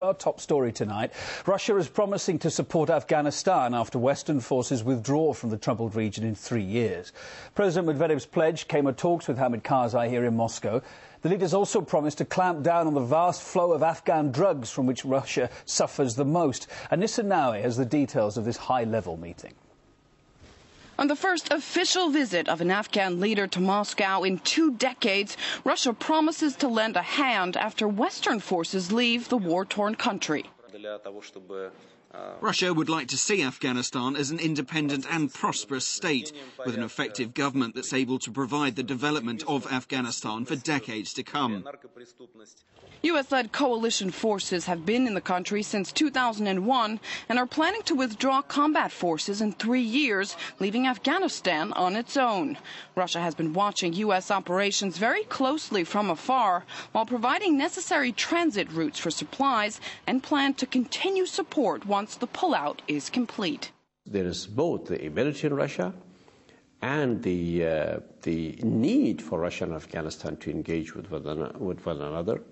Our top story tonight, Russia is promising to support Afghanistan after Western forces withdraw from the troubled region in 3 years. President Medvedev's pledge came at talks with Hamid Karzai here in Moscow. The leaders also promised to clamp down on the vast flow of Afghan drugs from which Russia suffers the most. Anissa Nawi has the details of this high-level meeting. On the first official visit of an Afghan leader to Moscow in 2 decades, Russia promises to lend a hand after Western forces leave the war-torn country. Russia would like to see Afghanistan as an independent and prosperous state, with an effective government that's able to provide the development of Afghanistan for decades to come. U.S.-led coalition forces have been in the country since 2001 and are planning to withdraw combat forces in 3 years, leaving Afghanistan on its own. Russia has been watching U.S. operations very closely from afar, while providing necessary transit routes for supplies and plan to continue support once the pullout is complete. There is both the ability in Russia and the need for Russia and Afghanistan to engage with one another,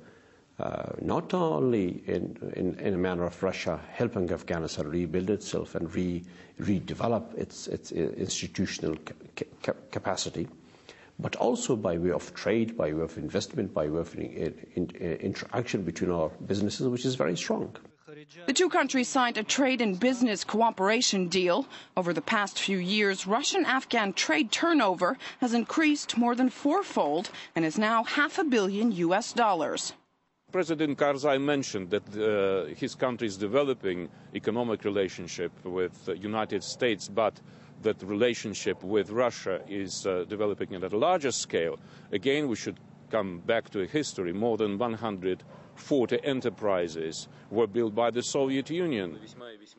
not only in a manner of Russia helping Afghanistan rebuild itself and redevelop its institutional capacity, but also by way of trade, by way of investment, by way of interaction between our businesses, which is very strong. The 2 countries signed a trade and business cooperation deal. Over the past few years, Russian-Afghan trade turnover has increased more than 4-fold and is now $500 million US. President Karzai mentioned that his country is developing economic relationship with the United States, but that the relationship with Russia is developing at a larger scale. Again, we should come back to history. More than 140 enterprises were built by the Soviet Union.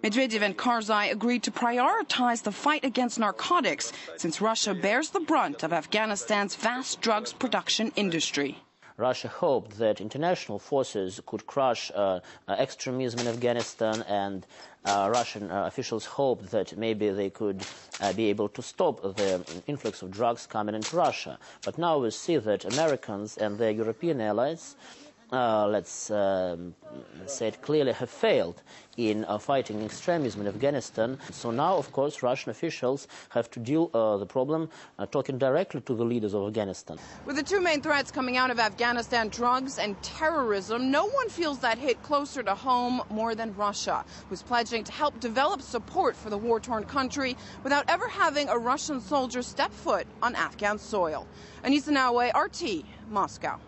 Medvedev and Karzai agreed to prioritize the fight against narcotics, since Russia bears the brunt of Afghanistan's vast drugs production industry. Russia hoped that international forces could crush extremism in Afghanistan, and Russian officials hoped that maybe they could be able to stop the influx of drugs coming into Russia. But now we see that Americans and their European allies, let's say it clearly, have failed in fighting extremism in Afghanistan. So now, of course, Russian officials have to deal the problem talking directly to the leaders of Afghanistan. With the 2 main threats coming out of Afghanistan, drugs and terrorism, no one feels that hit closer to home more than Russia, who's pledging to help develop support for the war-torn country without ever having a Russian soldier step foot on Afghan soil. Anissa Nawi, RT, Moscow.